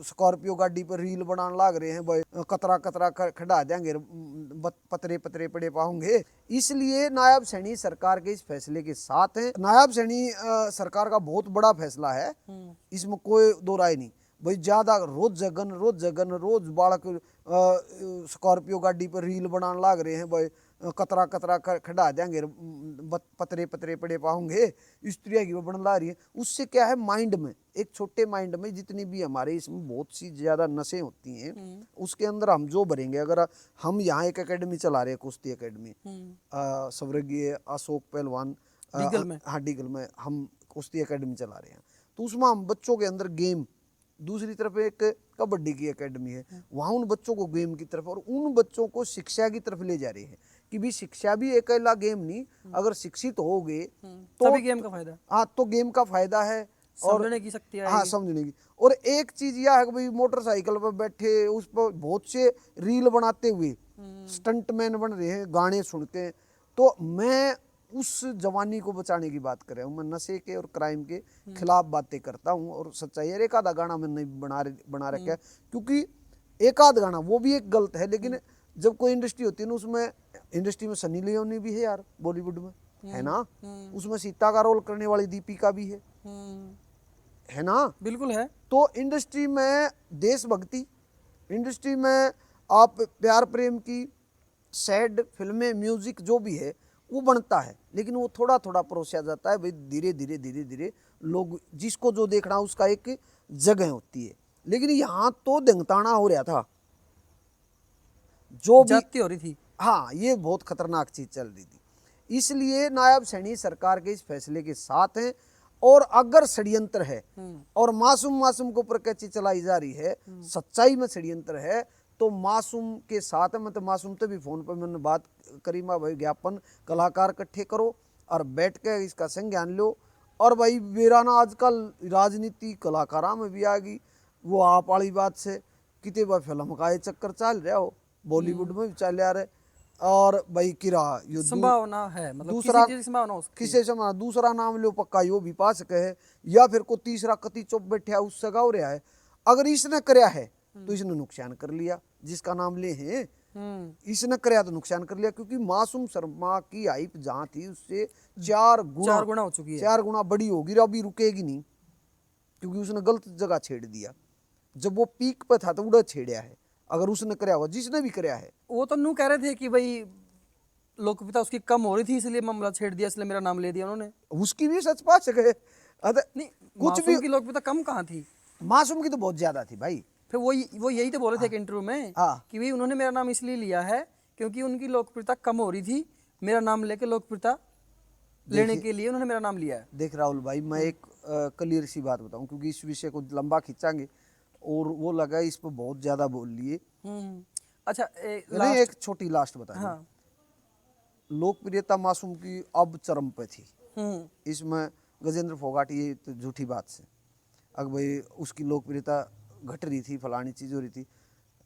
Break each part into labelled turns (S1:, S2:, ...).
S1: Scorpio गाड़ी पर reel बनाने लाग रहे हैं भाई, कतरा कतरा खड़ा देंगे, पतरे पतरे पड़े पाओगे। इसलिए नायब सैनी सरकार के इस फैसले के साथ है। नायब सैनी सरकार का बहुत बड़ा फैसला है, इसमें कोई दो राय नहीं भाई। ज्यादा रोज जगन रोज बालक स्कॉर्पियो गाड़ी पर रील बनाने लाग रहे हैं भाई, कतरा कतरा खड़ा देंगे, पतरे पतरे पड़े पाओगे, इस तरह की वो बन ला रही है। उससे क्या है, माइंड में, एक छोटे माइंड में जितनी भी हमारे इसमें बहुत सी ज्यादा नशें होती हैं, उसके अंदर हम जो भरेंगे। अगर हम यहाँ एक एकेडमी चला रहे हैं, कुश्ती एकेडमी, स्वर्गीय अशोक पहलवान डीगल में हम कुश्ती एकेडमी चला रहे हैं, तो उसमें हम बच्चों के अंदर गेम, दूसरी तरफ एक कबड्डी की एकेडमी है, वहाँ उन बच्चों को गेम की तरफ और उन बच्चों को शिक्षा की तरफ ले जा रहे हैं कि भी शिक्षा भी एक अकेला गेम नहीं, अगर शिक्षित होगे तो
S2: भी गेम का फायदा।
S1: हाँ, तो गेम का फायदा है और
S2: समझने की शक्ति
S1: हाँ, समझने की। और एक चीज यह है कि भाई मोटरसाइकिल पर बैठे उस पर बहुत से रील बनाते हुए स्टंटमैन बन रहे हैं, गाने सुनते हैं। तो मैं उस जवानी को बचाने की बात कर रहा हूँ, मैं नशे के और क्राइम के खिलाफ बातें करता हूँ। और सच्चाई है, एक आधा गाना मैंने बना रखा है, क्योंकि एक आध गाना वो भी एक गलत है, लेकिन जब कोई इंडस्ट्री होती है ना, उसमें इंडस्ट्री में सनी लियोनी भी है यार, बॉलीवुड में है ना, उसमें सीता का रोल करने वाली दीपिका भी है ना,
S2: बिल्कुल है।
S1: तो इंडस्ट्री में देशभक्ति, इंडस्ट्री में आप प्यार प्रेम की सैड फिल्में, म्यूजिक जो भी है वो बनता है, लेकिन वो थोड़ा थोड़ा परोसा जाता है भाई, धीरे धीरे लोग जिसको जो देखना उसका एक जगह होती है। लेकिन यहाँ तो दंगताना हो रहा था, जो भी
S2: हो रही थी,
S1: हाँ, ये बहुत खतरनाक चीज चल रही थी। इसलिए नायब सैनी सरकार के इस फैसले के साथ हैं। और अगर षड्यंत्र है और मासूम को प्रकृति चलाई जा रही है, सच्चाई में षड्यंत्र है, तो मासूम के साथ है। मतलब मासूम तो भी फोन पर मैंने बात करी, माँ भाई ज्ञापन कलाकार इकट्ठे करो और बैठ के इसका संज्ञान लो। और भाई वीराना आजकल राजनीति कलाकारा में भी आ गई, वो आप वाली बात से कितने बार फिल्म का ये चक्कर चल रहा हो, बॉलीवुड में भी चल आ रहे। और भाई किरा यो
S2: संभावना है, मतलब
S1: दूसरा
S2: किसी
S1: संभावना दूसरा नाम लो पक्का यो भी पा सके है, या फिर को तीसरा कति चुप बैठा है उससे गाँव रहा है। अगर इसने करया है तो इसने नुकसान कर लिया, जिसका नाम ले हैं इसने करया तो नुकसान कर लिया, क्योंकि मासूम शर्मा की हाइप जहाँ थी उससे 4 गुना
S2: हो चुकी है,
S1: 4 गुना बड़ी होगी, अभी रुकेगी नहीं, क्योंकि उसने गलत जगह छेड़ दिया। जब वो पीक पे था तो उड़ा छेड़ा है, अगर उसने करया हुआ, जिसने भी करया है।
S2: वो तो नू कह रहे थे कि भाई लोकप्रियता उसकी कम हो रही थी, इसलिए मामला छेड़ दिया, इसलिए मेरा नाम ले दिया उन्होंने।
S1: उसकी भी सच पा सके
S2: नहीं, कुछ भी की लोकप्रियता कम कहाँ थी,
S1: मासूम की तो बहुत ज्यादा थी भाई।
S2: फिर वो यही तो बोले थे एक इंटरव्यू में कि भाई उन्होंने मेरा नाम इसलिए लिया है क्योंकि उनकी लोकप्रियता कम हो रही थी, मेरा नाम लेके लोकप्रियता लेने के लिए उन्होंने मेरा नाम लिया है।
S1: देख राहुल भाई, मैं एक क्लियर सी बात बताऊं, क्योंकि इस विषय को लंबा खींचांगे और वो लगा इस पर बहुत ज्यादा बोल लिए।
S2: अच्छा,
S1: एक छोटी लास्ट बता। हाँ। लोकप्रियता मासूम की अब चरम पे थी, इसमें गजेंद्र फोगाट ये तो झूठी बात से, अगर भाई उसकी लोकप्रियता घट रही थी, फलानी चीज हो रही थी,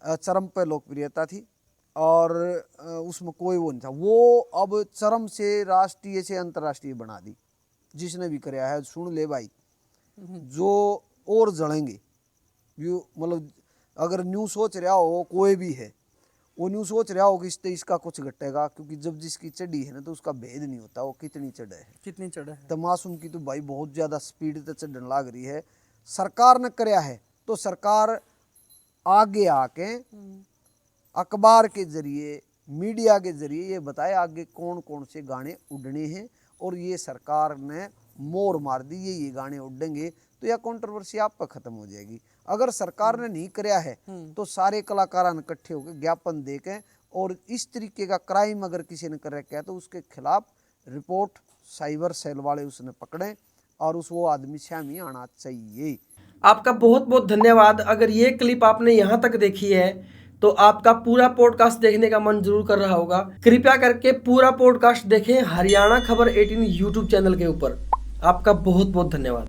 S1: चरम पे लोकप्रियता थी और उसमें कोई वो नहीं था। वो अब चरम से राष्ट्रीय से अंतर्राष्ट्रीय बना दी, जिसने भी कराया है। सुन ले भाई, जो और जड़ेंगे मतलब अगर न्यू सोच रहा हो कोई भी है, वो न्यू सोच रहा हो कि इसका कुछ घटेगा, क्योंकि जब जिसकी चढ़ी है ना तो उसका भेद नहीं होता वो कितनी चढ़े है। तो मासूम की तो भाई बहुत ज्यादा स्पीड से चढ़ने लग रही है। सरकार ने कराया है तो सरकार आगे आके अखबार के जरिए, मीडिया के जरिए ये बताए आगे कौन कौन से गाने उड़ने हैं, और ये सरकार ने मोर मार दी, ये गाने उड़ेंगे तो यह कंट्रोवर्सी आप पर खत्म हो जाएगी। अगर सरकार ने नहीं कराया है तो सारे कलाकार इकट्ठे होकर ज्ञापन देके, और इस तरीके का क्राइम अगर किसी ने कर रखा है तो उसके खिलाफ रिपोर्ट साइबर सेल वाले उसने पकड़े और उस वो आदमी सामने आना चाहिए।
S3: आपका बहुत बहुत धन्यवाद। अगर ये क्लिप आपने यहाँ तक देखी है तो आपका पूरा पॉडकास्ट देखने का मन जरूर कर रहा होगा। कृपया करके पूरा पॉडकास्ट देखें हरियाणा खबर 18 यूट्यूब चैनल के ऊपर। आपका बहुत बहुत धन्यवाद।